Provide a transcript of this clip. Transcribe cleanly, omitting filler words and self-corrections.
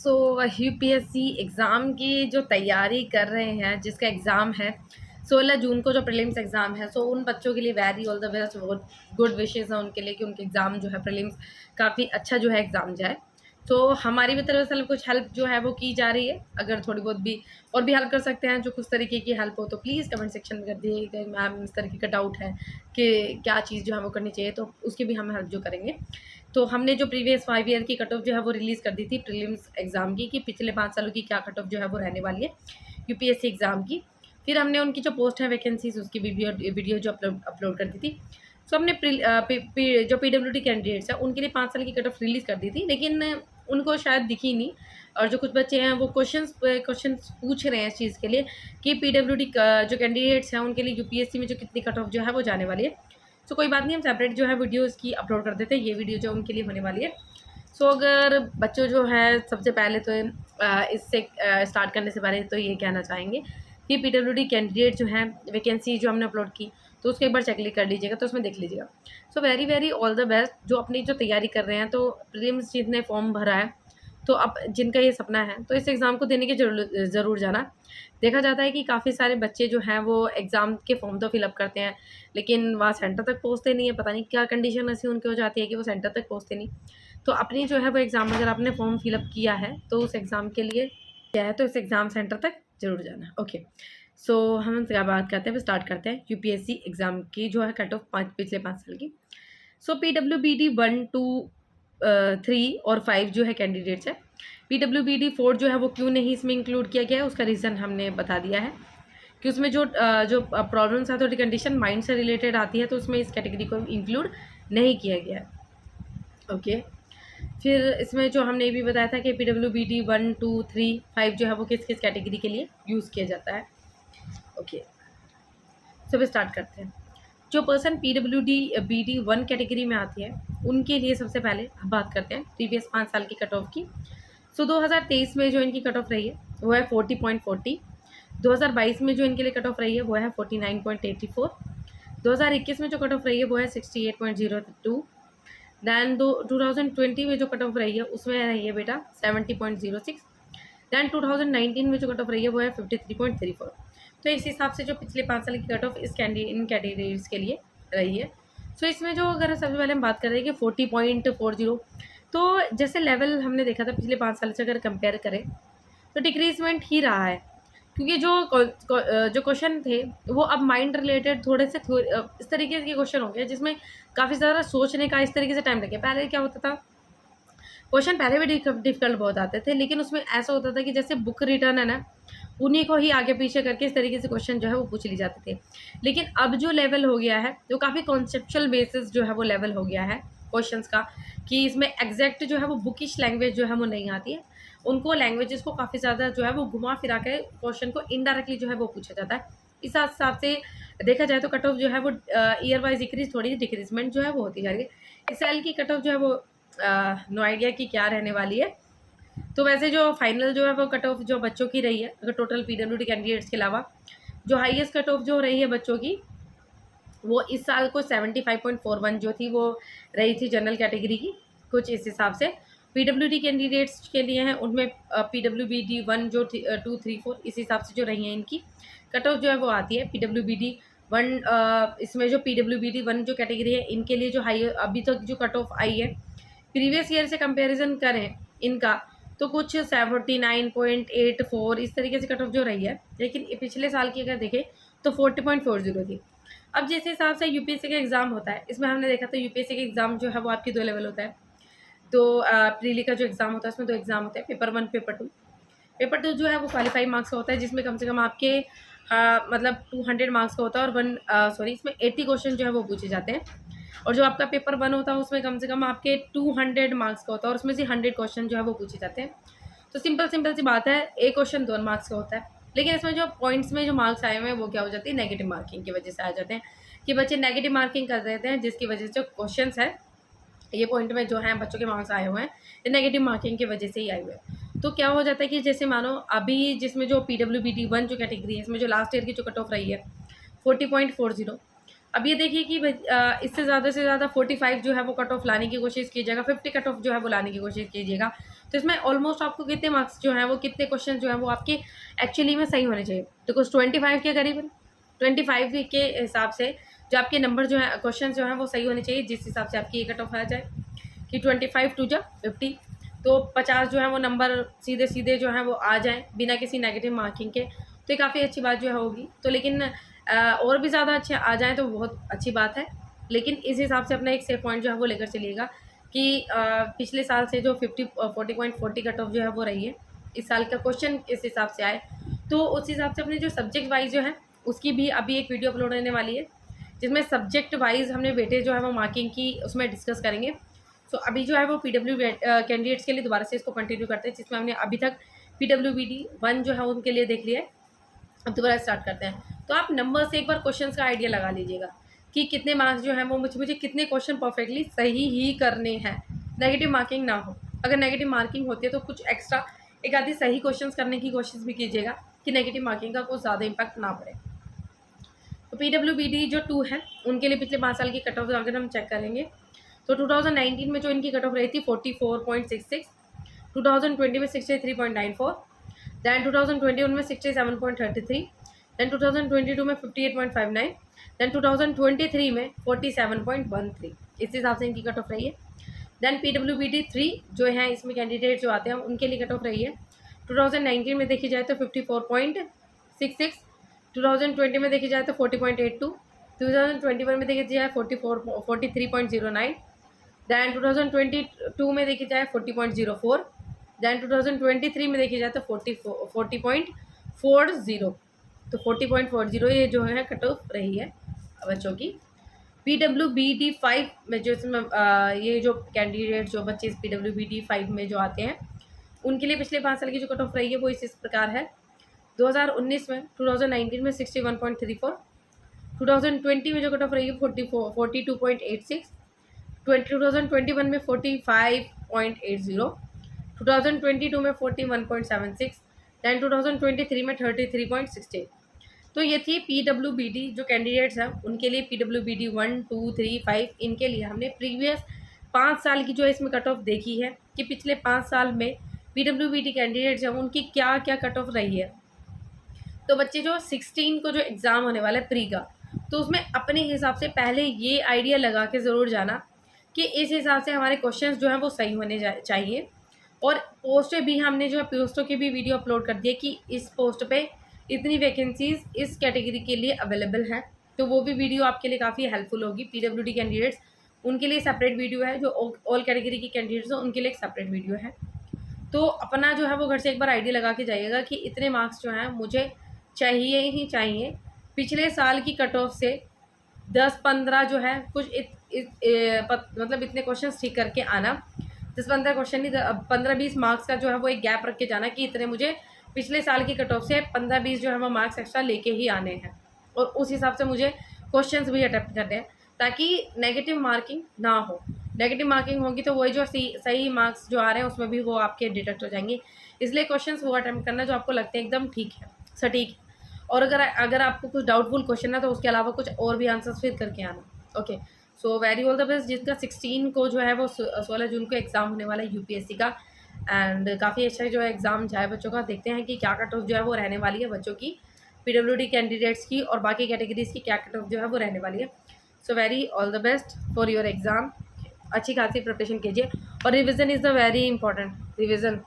सो UPSC exam की जो तैयारी कर रहे हैं, जिसका एग्ज़ाम है 16 जून को, जो प्रीलिम्स एग्ज़ाम है, सो उन बच्चों के लिए वेरी ऑल द बेस्ट, बहुत गुड विशेज़ हैं उनके लिए कि उनके एग्ज़ाम जो है प्रीलिम्स काफ़ी अच्छा जो है एग्ज़ाम जाए। तो हमारी भी तरफ से कुछ हेल्प जो है वो की जा रही है। अगर थोड़ी बहुत भी और भी हेल्प कर सकते हैं, जो कुछ तरीके की हेल्प हो, तो प्लीज़ कमेंट सेक्शन में कर दिए। मैम इस तरीके का डाउट है कि क्या चीज़ जो है वो करनी चाहिए, तो उसकी भी हम हेल्प जो करेंगे। तो हमने जो प्रीवियस 5 ईयर की कट ऑफ जो है वो रिलीज़ कर दी थी प्रीलिम्स एग्ज़ाम की, कि पिछले 5 सालों की क्या कट ऑफ जो है वो रहने वाली है यूपीएससी एग्ज़ाम की। फिर हमने उनकी जो पोस्ट है वैकेंसीज़, उसकी वीडियो जो अपलोड कर दी थी। सो हमने जो पीडब्ल्यूडी कैंडिडेट्स हैं उनके लिए 5 साल की कट ऑफ रिलीज़ कर दी थी, लेकिन उनको शायद दिखी नहीं। और जो कुछ बच्चे हैं वो क्वेश्चंस पूछ रहे हैं इस चीज़ के लिए कि पीडब्ल्यूडी जो कैंडिडेट्स हैं उनके लिए यूपीएससी में जो कितनी कट ऑफ जो है वो जाने वाली है। सो कोई बात नहीं, हम सेपरेट जो है वीडियोज़ की अपलोड कर देते हैं। ये वीडियो जो उनके लिए होने वाली है। सो अगर बच्चों जो है, सबसे पहले तो इससे स्टार्ट करने से पहले तो ये कहना चाहेंगे कि पीडब्ल्यूडी कैंडिडेट जो है वैकेंसी जो हमने अपलोड की, तो उसको एक बार चेक कर लीजिएगा, तो उसमें देख लीजिएगा। So very all the best जो अपनी जो तैयारी कर रहे हैं। तो प्रीलिम्स जिसने फॉर्म भरा है, तो अब जिनका ये सपना है, तो इस एग्ज़ाम को देने के ज़रूर जाना। देखा जाता है कि काफ़ी सारे बच्चे जो हैं वो एग्ज़ाम के फॉर्म तो फिलअप करते हैं, लेकिन वहाँ सेंटर तक पहुँचते नहीं है। पता नहीं क्या कंडीशन ऐसी उनकी हो जाती है कि वो सेंटर तक पहुँचते नहीं। तो अपनी जो है वो एग्ज़ाम, अगर आपने फॉर्म फिलअप किया है, तो उस एग्ज़ाम के लिए क्या है, तो इस एग्ज़ाम सेंटर तक ज़रूर जाना। ओके, सो हम क्या बात करते हैं, स्टार्ट करते हैं यूपीएससी एग्ज़ाम की जो है कट ऑफ पिछले 5 साल की। सो पीडब्ल्यूबीडी 1, 2, 3 और 5 जो है कैंडिडेट्स है। पीडब्ल्यूबीडी 4 जो है वो क्यों नहीं इसमें इंक्लूड किया गया है, उसका रीज़न हमने बता दिया है कि उसमें जो प्रॉब्लम्स आती है, कंडीशन माइंड से रिलेटेड आती है, तो उसमें इस कैटेगरी को इंक्लूड नहीं किया गया है। ओके, फिर इसमें जो हमने ये भी बताया था कि पीडब्ल्यूबीडी 1, 2, 3, 5 जो है वो किस किस कैटेगरी के लिए यूज़ किया जाता है। ओके, सब स्टार्ट करते हैं। जो पर्सन बीडी 1 कैटेगरी में आती है, उनके लिए सबसे पहले हम बात करते हैं प्रीवियस 5 साल की कट ऑफ की। सो 2023 में जो इनकी कट ऑफ रही है वो है 40.40। 2022 में जो इनके लिए कट ऑफ रही है वो है 49.84। 2021 में जो कट ऑफ रही है वो है 68.02। दैन 2020 में जो कट ऑफ रही है उसमें रही है बेटा 70.06। दैन 2019 में जो कट ऑफ रही है वो है 53.34। तो इस हिसाब से जो पिछले 5 साल की कट ऑफ इन कैटेगरीज के लिए रही है। सो इसमें जो अगर सबसे पहले हम बात कर रहे हैं कि 40.40, तो जैसे लेवल हमने देखा था पिछले 5 साल से अगर कंपेयर करें, तो डिक्रीजमेंट ही रहा है। क्योंकि जो क्वेश्चन थे वो अब माइंड रिलेटेड थोड़े से इस तरीके के क्वेश्चन हो गए, जिसमें काफ़ी ज़्यादा सोचने का इस तरीके से टाइम लगे। पहले क्या होता था, क्वेश्चन पहले भी डिफ़िकल्ट बहुत आते थे, लेकिन उसमें ऐसा होता था कि जैसे बुक रिटर्न है ना, उन्हीं को ही आगे पीछे करके इस तरीके से क्वेश्चन जो है वो पूछ लिए जाते थे। लेकिन अब जो लेवल हो गया है, जो काफ़ी कॉन्सेप्चुअल बेसिस जो है वो लेवल हो गया है क्वेश्चंस का, कि इसमें एग्जैक्ट जो है वो बुकिश लैंग्वेज जो है वो नहीं आती है। उनको लैंग्वेजेस को काफ़ी ज़्यादा जो है वो घुमा फिरा के क्वेश्चन को इनडायरेक्टली जो है वो पूछा जाता है। इस हिसाब से देखा जाए तो कट ऑफ जो है वो ईयर वाइज डिक्रीज, थोड़ी डिक्रीजमेंट जो है वो होती जा रही है। इस साल की कट ऑफ जो है वो नो आइडिया कि क्या रहने वाली है। तो वैसे जो फाइनल जो है वो कट ऑफ जो बच्चों की रही है, अगर टोटल पीडब्ल्यूडी कैंडिडेट्स के अलावा, जो हाईएस्ट कट ऑफ जो रही है बच्चों की, वो इस साल को 75.41 जो थी वो रही थी जनरल कैटेगरी की। कुछ इस हिसाब से पीडब्ल्यूडी कैंडिडेट्स के लिए हैं, उनमें पीडब्ल्यूबीडी 1 जो 2, 3, 4 इस हिसाब से जो रही हैं इनकी कट ऑफ जो है वो आती है। पीडब्ल्यूबीडी 1, इसमें जो पीडब्ल्यूबीडी 1 जो कैटेगरी है, इनके लिए जो हाई अभी तक जो कट ऑफ आई है, प्रीवियस ईयर से कंपैरिजन करें इनका, तो कुछ 79.84 इस तरीके से कट ऑफ जो रही है। लेकिन पिछले साल की अगर देखें तो 40.40 थी। अब जिस हिसाब से यूपीएससी का एग्ज़ाम होता है, इसमें हमने देखा था यूपीएससी का एग्ज़ाम जो है वो आपकी 2 लेवल होता है। तो प्रीली का जो एग्ज़ाम होता है उसमें 2 एग्ज़ाम होते हैं, पेपर 1, पेपर 2। पेपर 2 जो है वो क्वालिफाइंग मार्क्स का होता है, जिसमें कम से कम आपके मतलब 200 मार्क्स का होता है, और इसमें 80 क्वेश्चन जो है वो पूछे जाते हैं। और जो आपका पेपर 1 होता है उसमें कम से कम आपके 200 मार्क्स का होता है, और उसमें से 100 क्वेश्चन जो है वो पूछे जाते हैं। तो सिंपल सी बात है, एक क्वेश्चन 2 मार्क्स का होता है। लेकिन इसमें जो पॉइंट्स में जो मार्क्स आए हुए हैं वो क्या हो जाती है, नेगेटिव मार्किंग की वजह से आ जाते हैं, कि बच्चे नेगेटिव मार्किंग कर देते हैं, जिसकी वजह से जो क्वेश्चंस है, ये पॉइंट में जो हैं बच्चों के मार्क्स आए हुए हैं, ये नेगेटिव मार्किंग की वजह से ही आए हुए हैं। तो क्या हो जाता है कि जैसे मानो अभी जिसमें जो पीडब्ल्यूबीडी 1 जो कैटेगरी है, इसमें जो लास्ट ईयर की जो कट ऑफ रही है 40.40, अब ये देखिए कि इससे ज़्यादा से ज़्यादा 45 जो है वो कट ऑफ लाने की कोशिश कीजिएगा, 50 कट ऑफ जो है वो लाने की कोशिश कीजिएगा। तो इसमें ऑलमोस्ट आपको कितने मार्क्स जो हैं वो, कितने क्वेश्चन जो हैं वो आपके एक्चुअली में सही होने चाहिए। तो कुछ 25 के करीबन, 25 के हिसाब से जो आपके नंबर जो है, क्वेश्चन जो हैं वो सही होने चाहिए, जिस हिसाब से आपकी ये कट ऑफ आ जाए कि 25 टू जा 50, तो 50 जो है वो नंबर सीधे सीधे जो है वो आ जाएँ बिना किसी नेगेटिव मार्किंग के, तो ये काफ़ी अच्छी बात जो है होगी। तो लेकिन और भी ज़्यादा अच्छे आ जाएँ तो बहुत अच्छी बात है, लेकिन इस हिसाब से अपना एक सेफ पॉइंट जो है वो लेकर चलिएगा कि पिछले साल से जो 40.40 कट ऑफ जो है वो रही है, इस साल का क्वेश्चन इस हिसाब से आए, तो उस हिसाब से अपने जो सब्जेक्ट वाइज जो है उसकी भी अभी एक वीडियो अपलोड होने वाली है, जिसमें सब्जेक्ट वाइज हमने वेटेज जो है वो मार्किंग की उसमें डिस्कस करेंगे। सो अभी जो है वो PW कैंडिडेट्स के लिए दोबारा से इसको कंटिन्यू करते हैं, जिसमें हमने अभी तक PWBD 1 जो है उनके लिए देख लिया है। अब दोबारा स्टार्ट करते हैं। तो आप नंबर से एक बार क्वेश्चंस का आइडिया लगा लीजिएगा कि कितने मार्क्स जो हैं वो मुझे कितने क्वेश्चन परफेक्टली सही ही करने हैं, नेगेटिव मार्किंग ना हो। अगर नेगेटिव मार्किंग होती है तो कुछ एक्स्ट्रा एक आधी सही क्वेश्चंस करने की कोशिश भी कीजिएगा कि नेगेटिव मार्किंग का कुछ ज़्यादा इम्पैक्ट ना पड़े। तो PWBD जो 2 है उनके लिए पिछले 5 साल की कट ऑफ अगर हम चेक करेंगे तो 2019 में जो इनकी कट ऑफ रही थी 44.66, 2020 में 63.94, दैन 2021 में 67.33, दैन 2022 में 58.59, दैन 2023 में 47.13, इस हिसाब से इनकी कट ऑफ रही है। दैन PWBD 3 जो है इसमें कैंडिडेट जो आते हैं उनके लिए कट ऑफ रही है 2019 में देखी जाए तो 54.66, 2020 में देखी जाए तो 40.82, 2021 में देखी जाए 43.09, दैन 2022 में देखी जाए 40.04, दैन 2023 में देखी जाए तो 40.40, तो 40.40 ये जो है कट ऑफ रही है बच्चों की। PWBD 5 में जो इसमें ये जो कैंडिडेट जो बच्चे इस PWBD 5 में जो आते हैं उनके लिए पिछले 5 साल की जो कट ऑफ रही है वो इस प्रकार है। 2019 में 2019 में 61.34, 2020 में जो कट ऑफ रही है 42.86, 2021 में 45.80, 2022 में 41.76, दैन 2023 में 33.68। तो ये थी PWBD जो कैंडिडेट्स हैं उनके लिए PWBD 1, 2, 3, 5 इनके लिए हमने प्रीवियस 5 साल की जो है इसमें कट ऑफ देखी है कि पिछले 5 साल में PWBD कैंडिडेट्स हैं उनकी क्या क्या कट ऑफ रही है। तो बच्चे जो 16 को जो एग्ज़ाम होने वाला है प्री का, तो उसमें अपने हिसाब से पहले ये आइडिया लगा के ज़रूर जाना कि इस हिसाब से हमारे क्वेश्चंस जो हैं वो सही होने चाहिए। और पोस्ट भी हमने जो है पोस्टों की भी वीडियो अपलोड कर दिए कि इस पोस्ट पे इतनी वैकेंसीज़ इस कैटेगरी के लिए अवेलेबल हैं, तो वो भी वीडियो आपके लिए काफ़ी हेल्पफुल होगी। PWD कैंडिडेट्स उनके लिए सेपरेट वीडियो है, जो ऑल कैटेगरी की कैंडिडेट्स हैं उनके लिए एक सेपरेट वीडियो है। तो अपना जो है वो घर से एक बार आइडिया लगा के जाइएगा कि इतने मार्क्स जो हैं मुझे चाहिए ही चाहिए। पिछले साल की कट ऑफ से 10-15 जो है कुछ मतलब इतने क्वेश्चंस ठीक करके आना, 10-15 क्वेश्चन नहीं, 15-20 मार्क्स का जो है वो एक गैप रख के जाना कि इतने मुझे पिछले साल की कट ऑफ से 15-20 जो है वो मार्क्स एक्स्ट्रा लेके ही आने हैं, और उस हिसाब से मुझे क्वेश्चंस भी अटेम्प्ट करने हैं ताकि नेगेटिव मार्किंग ना हो। नेगेटिव मार्किंग होगी तो वही जो सही मार्क्स जो आ रहे हैं उसमें भी वो आपके डिडक्ट हो जाएंगे। इसलिए क्वेश्चंस वो अटेम्प्ट करना जो आपको लगते हैं एकदम ठीक है, सटीक है। और अगर आपको कुछ डाउटफुल क्वेश्चन है तो उसके अलावा कुछ और भी आंसर्स फिर करके आना। Okay, so very all the best. जिसका 16 को जो है वो 16 जून को एग्ज़ाम होने वाला है UPSC का, एंड काफ़ी अच्छा जो है एग्ज़ाम जाए बच्चों का। देखते हैं कि क्या कट ऑफ जो है वो रहने वाली है बच्चों की, PWD कैंडिडेट्स की और बाकी कैटेगरीज़ की क्या कट ऑफ जो है वो रहने वाली है। So very all the best for your exam. अच्छी खासी प्रिपरेशन कीजिए और revision is the very important. Revision